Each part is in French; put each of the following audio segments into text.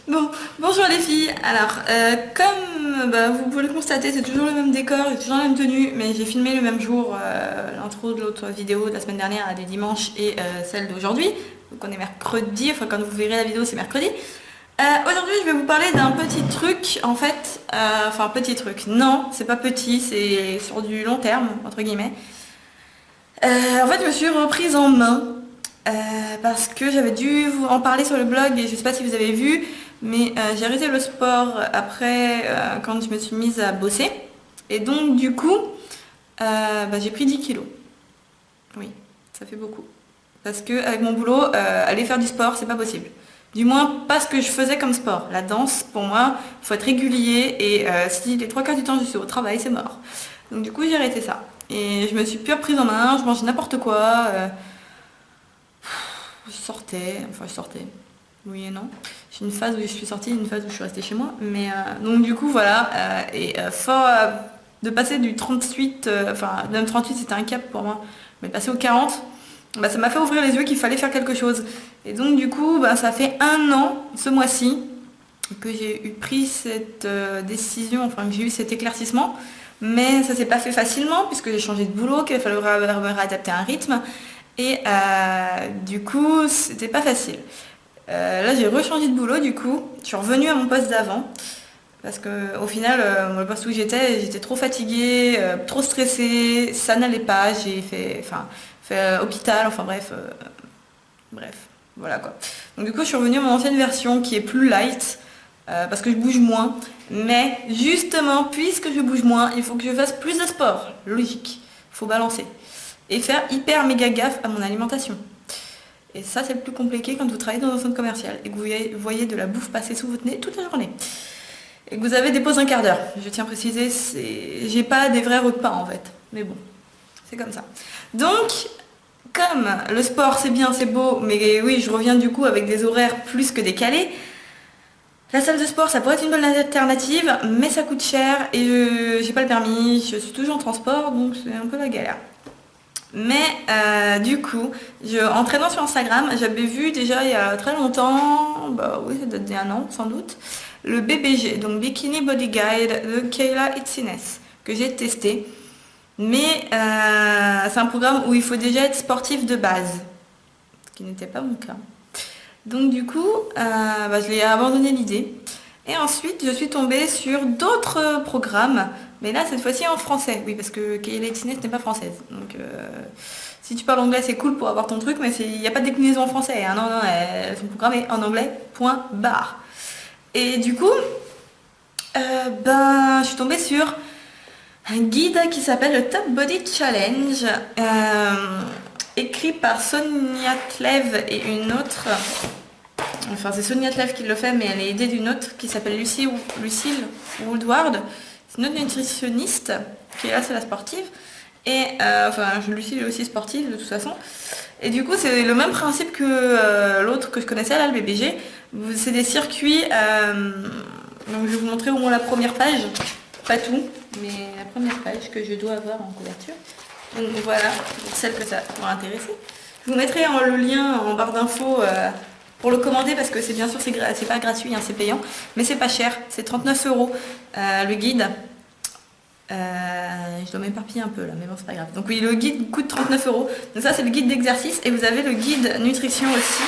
Bon, bonjour les filles. Alors, comme vous pouvez le constater, c'est toujours le même décor, j'ai toujours la même tenue, mais j'ai filmé le même jour l'intro de l'autre vidéo de la semaine dernière, des dimanches, et celle d'aujourd'hui. Donc on est mercredi, enfin quand vous verrez la vidéo c'est mercredi. Aujourd'hui je vais vous parler d'un petit truc, en fait, enfin petit truc, non, c'est pas petit, c'est sur du long terme, entre guillemets. En fait je me suis reprise en main. Parce que j'avais dû vous en parler sur le blog et je sais pas si vous avez vu, mais j'ai arrêté le sport après quand je me suis mise à bosser. Et donc du coup, j'ai pris 10 kilos. Oui, ça fait beaucoup. Parce que avec mon boulot, aller faire du sport, c'est pas possible. Du moins, pas ce que je faisais comme sport. La danse, pour moi, il faut être régulier et si les trois quarts du temps je suis au travail, c'est mort. Donc du coup, j'ai arrêté ça. Et je me suis plus reprise en main, je mangeais n'importe quoi. Je sortais, oui et non. J'ai une phase où je suis sortie, une phase où je suis restée chez moi. Mais donc du coup voilà, fort de passer du 38, même 38 c'était un cap pour moi, mais passer au 40, ça m'a fait ouvrir les yeux qu'il fallait faire quelque chose. Et donc du coup, ça fait un an ce mois-ci que j'ai pris cette décision, enfin que j'ai eu cet éclaircissement. Mais ça s'est pas fait facilement puisque j'ai changé de boulot, qu'il a fallu me réadapter à un rythme. Et du coup, c'était pas facile. Là, j'ai rechangé de boulot, du coup. Je suis revenue à mon poste d'avant. Parce que au final, le poste où j'étais trop fatiguée, trop stressée, ça n'allait pas. J'ai fait hôpital, enfin bref, voilà quoi. Donc du coup, je suis revenue à mon ancienne version qui est plus light, parce que je bouge moins. Mais justement, puisque je bouge moins, il faut que je fasse plus de sport. Logique, faut balancer et faire hyper méga gaffe à mon alimentation. Et ça, c'est le plus compliqué quand vous travaillez dans un centre commercial et que vous voyez de la bouffe passer sous votre nez toute la journée. Et que vous avez des pauses d'un quart d'heure. Je tiens à préciser, j'ai pas des vrais repas en fait. Mais bon, c'est comme ça. Donc, comme le sport c'est bien, c'est beau, mais oui, je reviens du coup avec des horaires plus que décalés. La salle de sport, ça pourrait être une bonne alternative, mais ça coûte cher et j'ai pas le permis, je suis toujours en transport, donc c'est un peu la galère. Mais du coup, en traînant sur Instagram, j'avais vu déjà il y a très longtemps, oui, ça date d'un an sans doute, le BBG, donc Bikini Body Guide de Kayla Itsines, que j'ai testé. Mais c'est un programme où il faut déjà être sportif de base, ce qui n'était pas mon cas. Donc du coup, je l'ai abandonné l'idée. Et ensuite, je suis tombée sur d'autres programmes, mais là, cette fois-ci en français. Oui, parce que Kayla Itsines n'est pas française. Donc, si tu parles anglais, c'est cool pour avoir ton truc, mais il n'y a pas de déclinaison en français. Hein. Non, non, son programme est en anglais, point barre. Et du coup, je suis tombée sur un guide qui s'appelle le Top Body Challenge, écrit par Sonia Tlev et une autre... Enfin, c'est Sonia Tlev qui le fait, mais elle est aidée d'une autre qui s'appelle Lucille Woodward. C'est une autre nutritionniste qui est là, c'est la sportive. Et Lucille est aussi sportive de toute façon. Et du coup, c'est le même principe que l'autre que je connaissais, là, le BBG. C'est des circuits. Donc, je vais vous montrer au moins la première page. Pas tout, mais la première page que je dois avoir en couverture. Donc voilà, pour celle que ça pourra intéresser. Je vous mettrai le lien en barre d'infos. Pour le commander parce que c'est bien sûr c'est pas gratuit, hein, c'est payant, mais c'est pas cher, c'est 39 € le guide. Je dois m'éparpiller un peu là, mais bon c'est pas grave. Donc oui, le guide coûte 39 €. Donc ça c'est le guide d'exercice et vous avez le guide nutrition aussi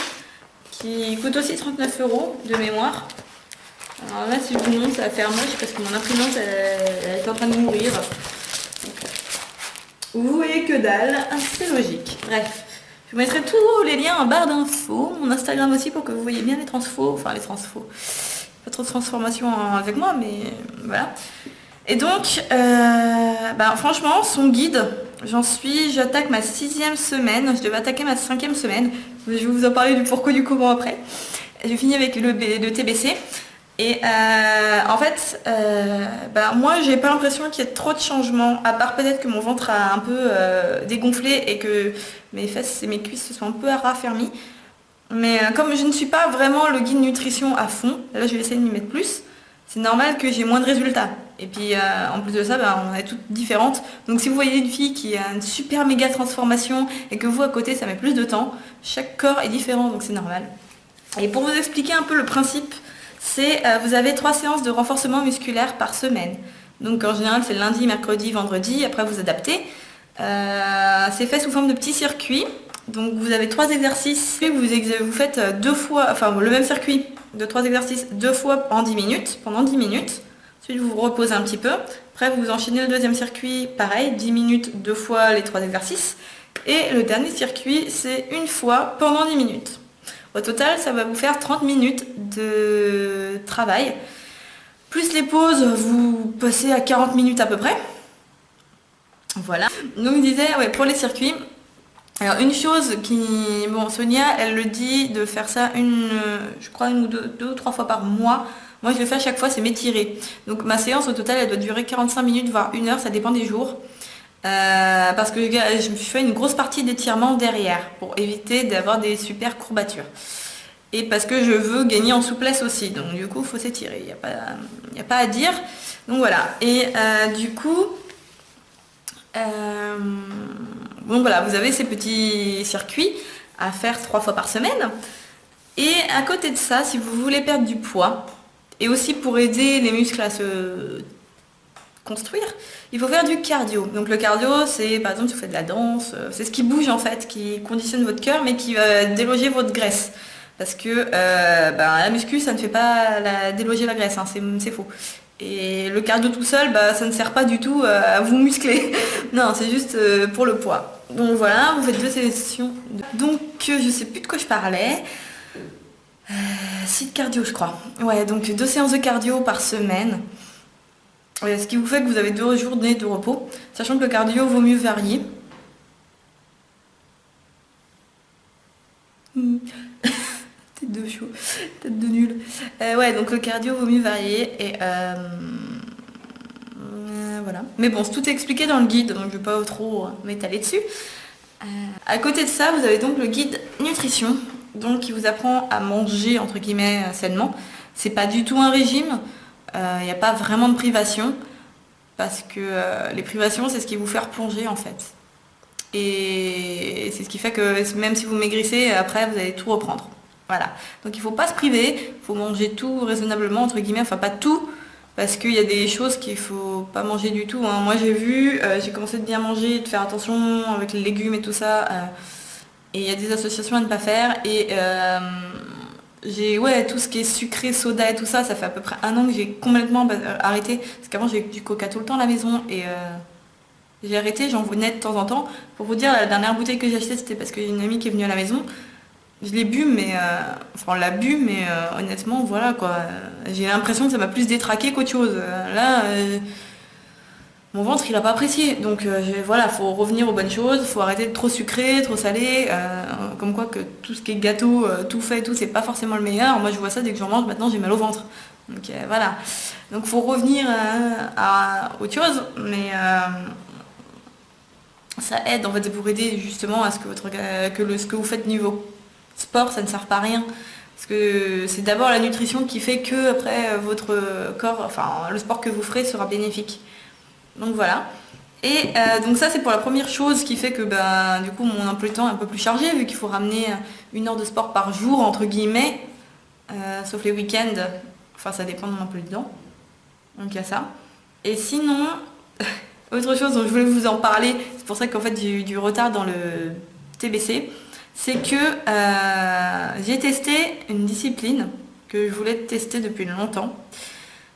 qui coûte aussi 39 € de mémoire. Alors là si je vous montre ça va faire moche parce que mon imprimante elle est en train de mourir. Donc, vous voyez que dalle, c'est logique. Bref. Je vous mettrai tous les liens en barre d'infos, mon Instagram aussi pour que vous voyez bien les transfos, enfin les transfos, pas trop de transformation avec moi, mais voilà. Et donc, franchement, son guide, j'attaque ma 6e semaine, je devais attaquer ma 5e semaine, je vais vous en parler du pourquoi du comment après. J'ai fini avec le TBC. Et en fait, moi j'ai pas l'impression qu'il y ait trop de changements, à part peut-être que mon ventre a un peu dégonflé et que mes fesses et mes cuisses se sont un peu raffermies. Mais comme je ne suis pas vraiment le guide nutrition à fond, là je vais essayer de m'y mettre plus, c'est normal que j'ai moins de résultats. Et puis en plus de ça, on est toutes différentes. Donc si vous voyez une fille qui a une super méga transformation et que vous à côté ça met plus de temps, chaque corps est différent donc c'est normal. Et pour vous expliquer un peu le principe, vous avez 3 séances de renforcement musculaire par semaine. Donc en général c'est lundi, mercredi, vendredi, après vous adaptez. C'est fait sous forme de petits circuits. Donc vous avez 3 exercices, puis vous faites 2 fois, enfin le même circuit de 3 exercices 2 fois en 10 minutes, pendant 10 minutes. Ensuite vous vous reposez un petit peu. Après vous enchaînez le deuxième circuit, pareil, 10 minutes, 2 fois les 3 exercices. Et le dernier circuit, c'est une fois pendant 10 minutes. Au total, ça va vous faire 30 minutes de travail. Plus les pauses, vous passez à 40 minutes à peu près. Voilà. Donc je disais, ouais, pour les circuits, alors une chose qui... Bon, Sonia, elle le dit de faire ça je crois une ou deux ou 3 fois par mois. Moi, je le fais à chaque fois, c'est m'étirer. Donc ma séance au total, elle doit durer 45 minutes, voire 1 heure, ça dépend des jours. Parce que je me fais une grosse partie d'étirement derrière pour éviter d'avoir des super courbatures. Et parce que je veux gagner en souplesse aussi. Donc du coup, il faut s'étirer. Il n'y a pas à dire. Donc voilà. Et du coup... bon voilà, vous avez ces petits circuits à faire 3 fois par semaine. Et à côté de ça, si vous voulez perdre du poids, et aussi pour aider les muscles à se construire, il faut faire du cardio. Donc le cardio, c'est par exemple si vous faites de la danse, c'est ce qui bouge en fait, qui conditionne votre cœur, mais qui va déloger votre graisse. Parce que la muscu, ça ne fait pas déloger la graisse, hein, c'est faux. Et le cardio tout seul, ça ne sert pas du tout à vous muscler. Non, c'est juste pour le poids. Donc voilà, vous faites 2 sessions. Donc je sais plus de quoi je parlais. Site cardio, je crois. Ouais, donc 2 séances de cardio par semaine. Ce qui vous fait que vous avez 2 journées de repos. Sachant que le cardio vaut mieux varier. Tête de chaud, tête de nul. Ouais, donc le cardio vaut mieux varier. Et voilà. Mais bon, tout est expliqué dans le guide, donc je ne vais pas trop m'étaler dessus. À côté de ça, vous avez donc le guide nutrition, donc qui vous apprend à manger entre guillemets sainement. C'est pas du tout un régime, il n'y a pas vraiment de privation, parce que les privations, c'est ce qui vous fait replonger en fait. Et c'est ce qui fait que même si vous maigrissez, après vous allez tout reprendre. Voilà. Donc il ne faut pas se priver, il faut manger tout raisonnablement entre guillemets, enfin pas tout. Parce qu'il y a des choses qu'il faut pas manger du tout, hein. Moi j'ai commencé de bien manger, de faire attention avec les légumes et tout ça. Et il y a des associations à ne pas faire. Et tout ce qui est sucré, soda et tout ça, ça fait à peu près 1 an que j'ai complètement arrêté. Parce qu'avant j'ai du coca tout le temps à la maison. Et j'ai arrêté, j'en venais de temps en temps. Pour vous dire, la dernière bouteille que j'ai achetée, c'était parce qu'il y a une amie qui est venue à la maison. Je l'ai bu, mais on l'a bu, mais honnêtement, voilà quoi. J'ai l'impression que ça m'a plus détraqué qu'autre chose. Mon ventre, il a pas apprécié. Donc voilà, faut revenir aux bonnes choses. Faut arrêter de trop sucré, trop salé. Comme quoi que tout ce qui est gâteau, tout fait, tout, c'est pas forcément le meilleur. Moi, je vois ça dès que j'en mange. Maintenant, j'ai mal au ventre. Donc voilà. Donc faut revenir à autre chose, mais ça aide en fait pour aider justement à ce que ce que vous faites niveau sport, ça ne sert pas à rien. Parce que c'est d'abord la nutrition qui fait que après votre corps, enfin le sport que vous ferez sera bénéfique. Donc voilà. Et donc ça c'est pour la première chose qui fait que du coup mon emploi du temps est un peu plus chargé vu qu'il faut ramener 1 heure de sport par jour entre guillemets, sauf les week-ends. Enfin ça dépend de mon emploi du temps. Donc il y a ça. Et sinon, autre chose dont je voulais vous en parler, c'est pour ça qu'en fait j'ai eu du retard dans le TBC. C'est que j'ai testé une discipline que je voulais tester depuis longtemps.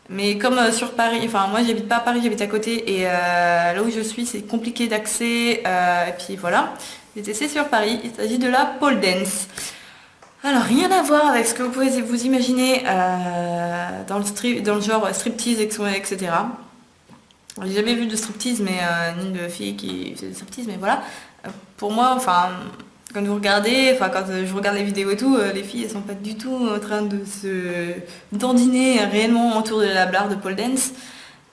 Mais comme sur Paris, enfin moi j'habite pas à Paris, j'habite à côté et là où je suis c'est compliqué d'accès et puis voilà. J'ai testé sur Paris, il s'agit de la pole dance. Alors rien à voir avec ce que vous pouvez vous imaginer dans le genre striptease, etc. J'ai jamais vu de striptease, mais ni de filles qui faisaient de striptease, mais voilà. Pour moi, enfin... Quand vous regardez, enfin quand je regarde les vidéos et tout, les filles elles sont pas du tout en train de se dandiner réellement autour de la barre de pole dance.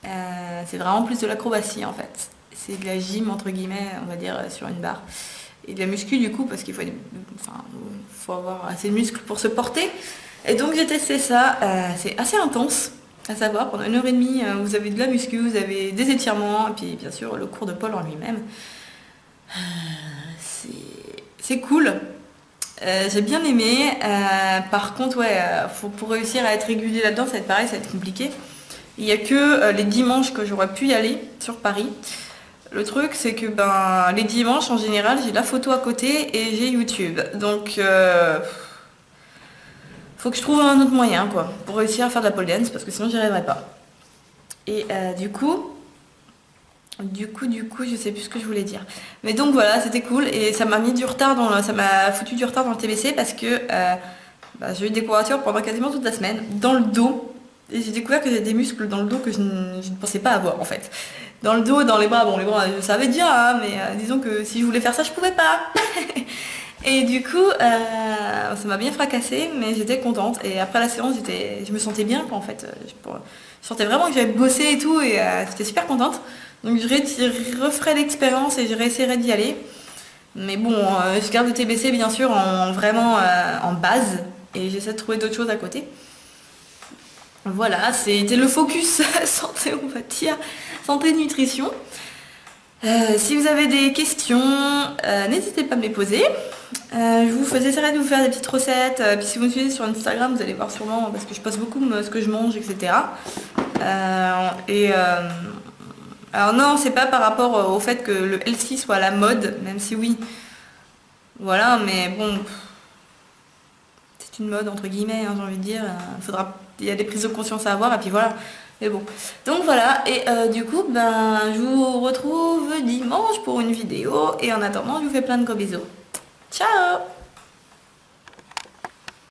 C'est vraiment plus de l'acrobatie en fait. C'est de la gym entre guillemets, on va dire, sur une barre. Et de la muscu du coup, parce qu'il faut avoir assez de muscles pour se porter. Et donc j'ai testé ça, c'est assez intense. À savoir, pendant 1 heure et demie, vous avez de la muscu, vous avez des étirements, et puis bien sûr le cours de pole en lui-même. C'est cool, J'ai bien aimé. Par contre, ouais, pour réussir à être régulier là-dedans, ça va être pareil, ça va être compliqué. Il n'y a que les dimanches que j'aurais pu y aller sur Paris. Le truc, c'est que ben, les dimanches, en général, j'ai la photo à côté et j'ai YouTube. Donc, faut que je trouve un autre moyen, quoi, pour réussir à faire de la pole dance, parce que sinon, j'y arriverai pas. Et du coup, je sais plus ce que je voulais dire. Mais donc voilà, c'était cool et ça m'a mis du retard ça m'a foutu du retard dans le TBC parce que j'ai eu des courbatures pendant quasiment toute la semaine dans le dos. Et j'ai découvert que j'ai des muscles dans le dos que je ne pensais pas avoir en fait. Dans le dos, dans les bras, bon les bras je savais déjà, hein, mais disons que si je voulais faire ça, je pouvais pas. Et du coup, ça m'a bien fracassé, mais j'étais contente. Et après la séance, je me sentais bien, quoi, en fait. Je sentais vraiment que j'avais bossé et tout, et j'étais super contente. Donc je referai l'expérience et je réessayerai d'y aller. Mais bon, je garde le TBC bien sûr en vraiment en base, et j'essaie de trouver d'autres choses à côté. Voilà, c'était le focus santé, on va dire, santé nutrition. Si vous avez des questions, n'hésitez pas à me les poser. J'essaierai de vous faire des petites recettes. Puis si vous me suivez sur Instagram, vous allez voir sûrement, parce que je poste beaucoup ce que je mange, etc. Alors non, c'est pas par rapport au fait que le healthy soit à la mode, même si oui. Voilà, mais bon, c'est une mode entre guillemets, hein, j'ai envie de dire. Il y a des prises de conscience à avoir, et puis voilà. Mais bon. Donc voilà, et du coup, ben, je vous retrouve dimanche pour une vidéo. Et en attendant, je vous fais plein de gros bisous. Ciao!